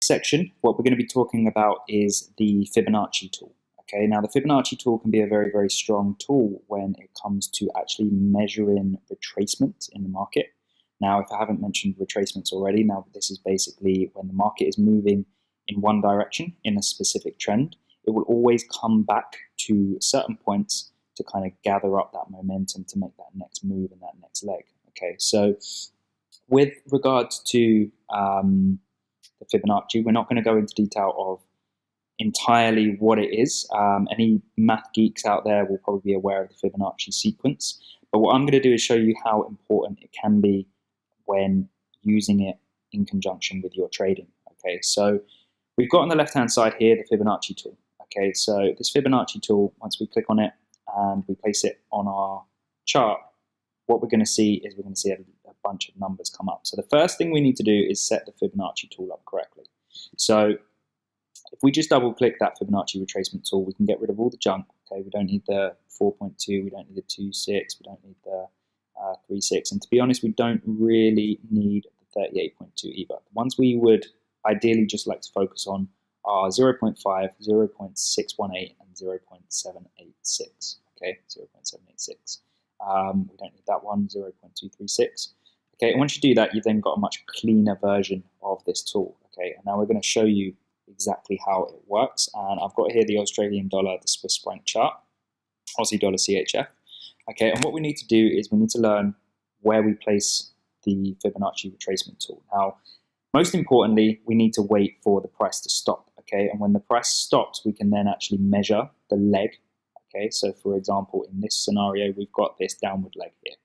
Section, what we're going to be talking about is the Fibonacci tool. Okay, now the Fibonacci tool can be a very, very strong tool when it comes to actually measuring retracement in the market. Now, if I haven't mentioned retracements already, now this is basically when the market is moving in one direction in a specific trend, it will always come back to certain points to kind of gather up that momentum to make that next move and that next leg. Okay, so with regards to the Fibonacci, we're not going to go into detail of entirely what it is. Any math geeks out there will probably be aware of the Fibonacci sequence, but what I'm going to do is show you how important it can be when using it in conjunction with your trading. Okay, so we've got on the left hand side here the Fibonacci tool. Okay, so this Fibonacci tool, once we click on it and we place it on our chart, what we're going to see is we're going to see a bunch of numbers come up. So the first thing we need to do is set the Fibonacci tool up correctly. So if we just double click that Fibonacci retracement tool, we can get rid of all the junk. Okay, we don't need the 4.2, we don't need the 2.6, we don't need the 3.6, and to be honest, we don't really need the 38.2 either. The ones we would ideally just like to focus on are 0.5, 0.618, and 0.786. Okay, 0.786. We don't need that one, 0.236. Okay, and once you do that, you've then got a much cleaner version of this tool. Okay, and now we're going to show you exactly how it works. And I've got here the Australian dollar, the Swiss franc chart, Aussie dollar CHF. Okay, and what we need to do is we need to learn where we place the Fibonacci retracement tool. Now, most importantly, we need to wait for the price to stop. Okay, and when the price stops, we can then actually measure the leg. Okay, so for example, in this scenario, we've got this downward leg here.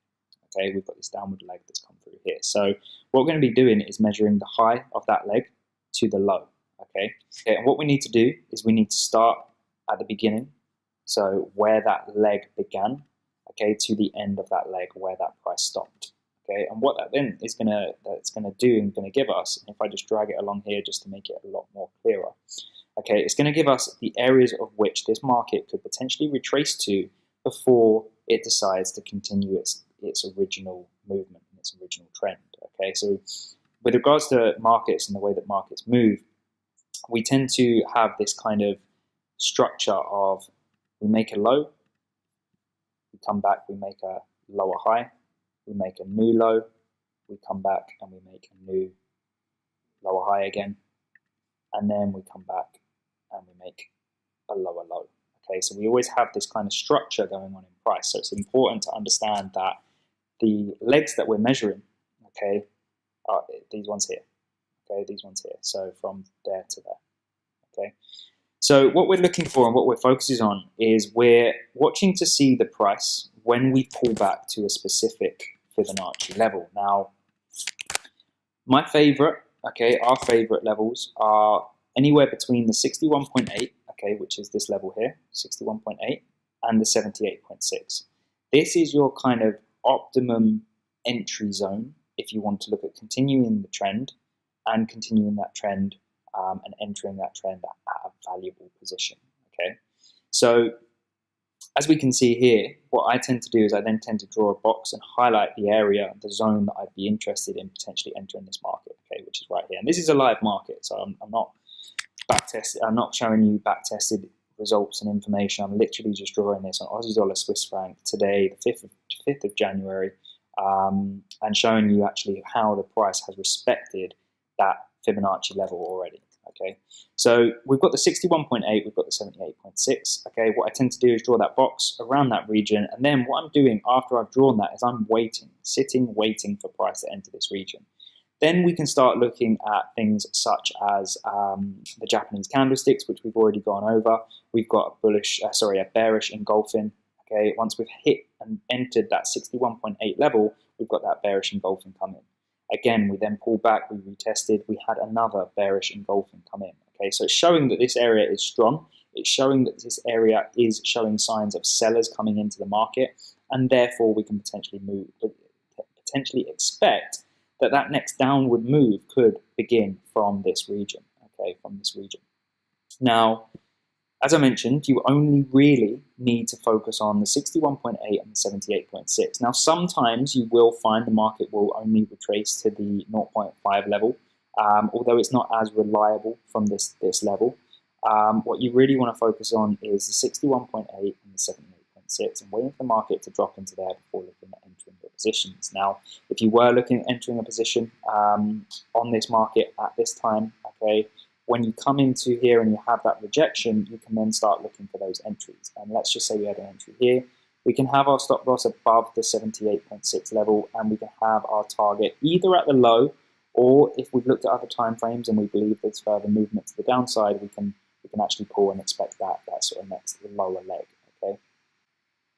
Okay, we've got this downward leg that's come through here. So what we're going to be doing is measuring the high of that leg to the low. Okay, and what we need to do is we need to start at the beginning, so where that leg began, okay, to the end of that leg where that price stopped. Okay, and what that then is going to do and going to give us, if I just drag it along here just to make it a lot more clearer. Okay, it's going to give us the areas of which this market could potentially retrace to before it decides to continue its original movement and its original trend. Okay, so with regards to markets and the way that markets move, we tend to have this kind of structure of we make a low, we come back, we make a lower high, we make a new low, we come back and we make a new lower high again, and then we come back and we make a lower low. Okay, so we always have this kind of structure going on in price. So it's important to understand that the legs that we're measuring, okay, are these ones here. Okay, these ones here. So from there to there. Okay. So what we're looking for and what we're focusing on is we're watching to see the price when we pull back to a specific Fibonacci level. Now, my favorite, okay, our favorite levels are anywhere between the 61.8, okay, which is this level here, 61.8, and the 78.6. This is your kind of optimum entry zone if you want to look at continuing the trend and continuing that trend and entering that trend at a valuable position. Okay, so as we can see here, what I tend to do is I then tend to draw a box and highlight the area, the zone that I'd be interested in potentially entering this market. Okay, which is right here, and this is a live market, so I'm not backtested. I'm not showing you backtested results and information. I'm literally just drawing this on Aussie dollar Swiss franc today, the 5th of January, and showing you actually how the price has respected that Fibonacci level already. Okay, so we've got the 61.8, we've got the 78.6. Okay, what I tend to do is draw that box around that region, and then what I'm doing after I've drawn that is I'm waiting, waiting for price to enter this region. Then we can start looking at things such as the Japanese candlesticks, which we've already gone over. We've got a bearish engulfing. Okay, once we've hit and entered that 61.8 level, we've got that bearish engulfing coming. Again, we then pulled back, we retested, we had another bearish engulfing come in. Okay, so it's showing that this area is strong. It's showing that this area is showing signs of sellers coming into the market, and therefore we can potentially expect that next downward move could begin from this region. Okay, from this region. Now, as I mentioned, you only really need to focus on the 61.8 and the 78.6. Now, sometimes you will find the market will only retrace to the 0.5 level. although it's not as reliable from this level. What you really want to focus on is the 61.8 and the 78.6 and waiting for the market to drop into there before looking at entering your positions. Now, if you were looking at entering a position on this market at this time, okay, when you come into here and you have that rejection, you can then start looking for those entries. And let's just say we had an entry here. We can have our stop loss above the 78.6 level, and we can have our target either at the low, or if we've looked at other time frames and we believe there's further movement to the downside, we can actually pull and expect that sort of next lower leg. Okay,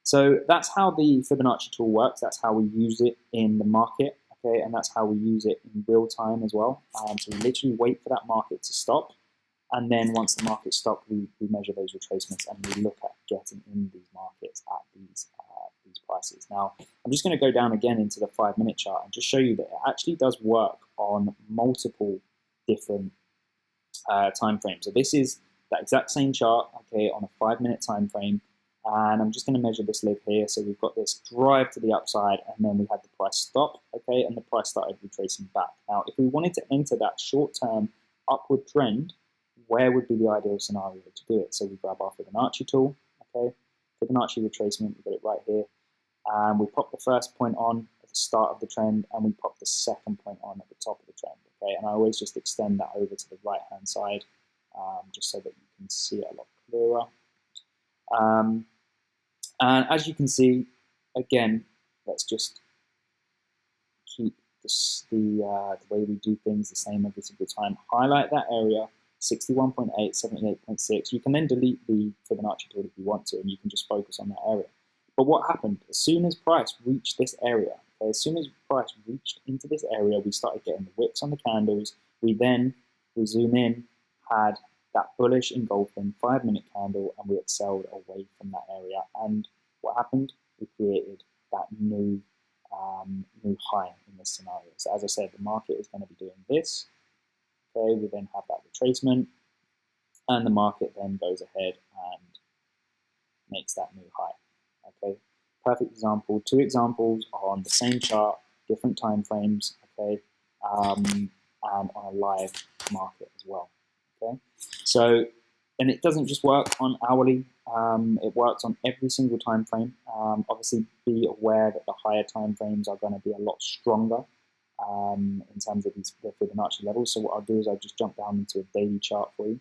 so that's how the Fibonacci tool works. That's how we use it in the market. Okay, and that's how we use it in real time as well. So we literally wait for that market to stop, and then once the market stops, we measure those retracements and we look at getting in these markets at these prices. Now, I'm just going to go down again into the 5-minute chart and just show you that it actually does work on multiple different time frames. So this is that exact same chart, okay, on a 5-minute time frame. And I'm just going to measure this leg here. So we've got this drive to the upside, and then we had the price stop, okay, and the price started retracing back. Now, if we wanted to enter that short-term upward trend, where would be the ideal scenario to do it? So we grab our Fibonacci tool, okay, Fibonacci retracement, we've got it right here, and we pop the first point on at the start of the trend, and we pop the second point on at the top of the trend, okay, and I always just extend that over to the right-hand side, just so that you can see it a lot clearer. And as you can see, again, let's just keep the way we do things the same every single time. Highlight that area, 61.8, 78.6. You can then delete the Fibonacci tool if you want to, and you can just focus on that area. But what happened? As soon as price reached this area, okay, as soon as price reached into this area, we started getting the wicks on the candles. We zoom in, had that bullish engulfing 5-minute candle, and we excelled away from that area. And what happened? We created that new high in this scenario. So as I said, the market is going to be doing this. Okay, we then have that retracement, and the market then goes ahead and makes that new high. Okay, perfect example. 2 examples on the same chart, different time frames. Okay, and on a live market as well. Okay, so, and it doesn't just work on hourly, it works on every single time frame. Obviously, be aware that the higher time frames are going to be a lot stronger in terms of the Fibonacci levels. So what I'll do is I'll just jump down into a daily chart for you.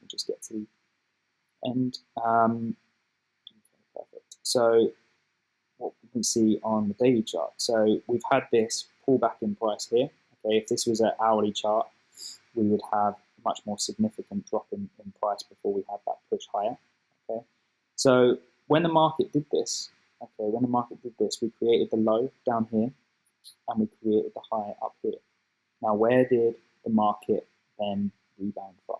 Just get to the end. Okay, perfect. So what we can see on the daily chart. So we've had this pullback in price here. Okay, if this was an hourly chart, we would have a much more significant drop in price before we have that push higher. Okay, so when the market did this, we created the low down here, and we created the high up here. Now, where did the market then rebound from?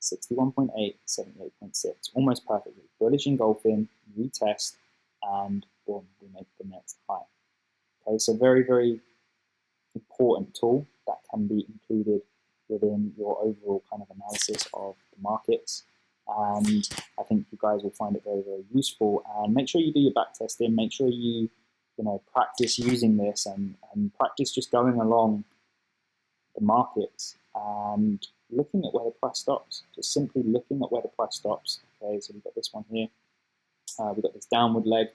61.8, 78.6, almost perfectly. Bullish engulfing, retest, and boom, we make the next high. Okay, so very, very important tool that can be included within your overall kind of analysis of the markets. And I think you guys will find it very, very useful. And make sure you do your back testing. Make sure you practice using this and practice just going along the markets and looking at where the price stops. Just simply looking at where the price stops. Okay, so we've got this one here. We've got this downward leg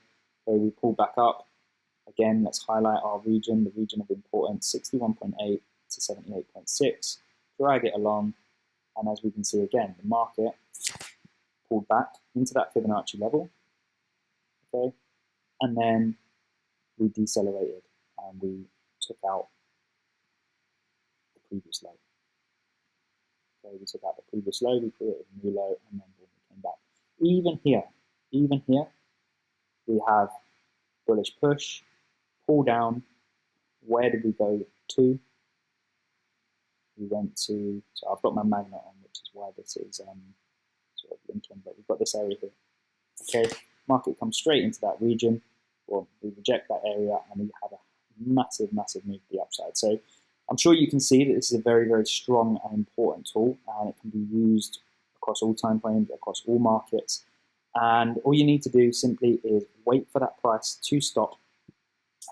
where we pull back up. Again, let's highlight our region, the region of importance, 61.8 to 78.6. Drag it along, and as we can see again, the market pulled back into that Fibonacci level. Okay, and then we decelerated and we took out the previous low. Okay, we took out the previous low, we created a new low, and then we came back. Even here, we have bullish push, pull down. Where did we go to? We went to, so I've got my magnet on, which is why this is sort of linking, but we've got this area here. Okay, market comes straight into that region. Well, we reject that area, and we have a massive, massive move to the upside. So I'm sure you can see that this is a very, very strong and important tool, and it can be used across all time frames, across all markets. And all you need to do simply is wait for that price to stop.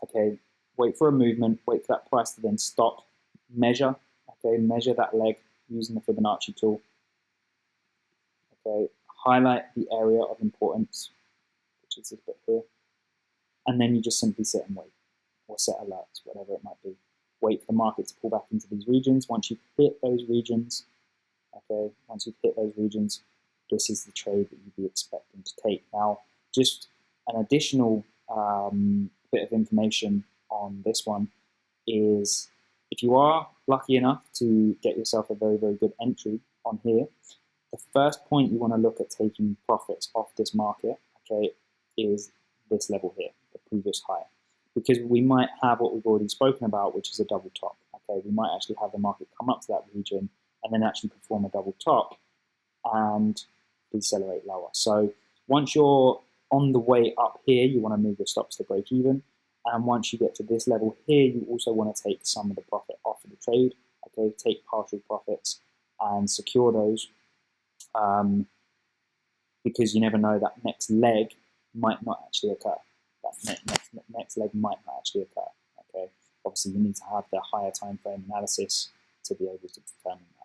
Okay, wait for a movement, wait for that price to then stop, measure, okay, measure that leg using the Fibonacci tool, okay, highlight the area of importance, which is this bit here, and then you just simply sit and wait, or set alerts, whatever it might be. Wait for the market to pull back into these regions. Once you've hit those regions, okay, once you've hit those regions, this is the trade that you'd be expecting to take. Now, just an additional bit of information on this one is if you are lucky enough to get yourself a very, very good entry on here, the first point you want to look at taking profits off this market, okay, is this level here, the previous high. Because we might have what we've already spoken about, which is a double top. Okay, we might actually have the market come up to that region and then actually perform a double top and decelerate lower. So once you're on the way up here, you want to move your stops to break even. And once you get to this level here, you also want to take some of the profit off of the trade. Okay, take partial profits and secure those because you never know, that next leg might not actually occur. That next leg might not actually occur. Okay, obviously you need to have the higher time frame analysis to be able to determine that.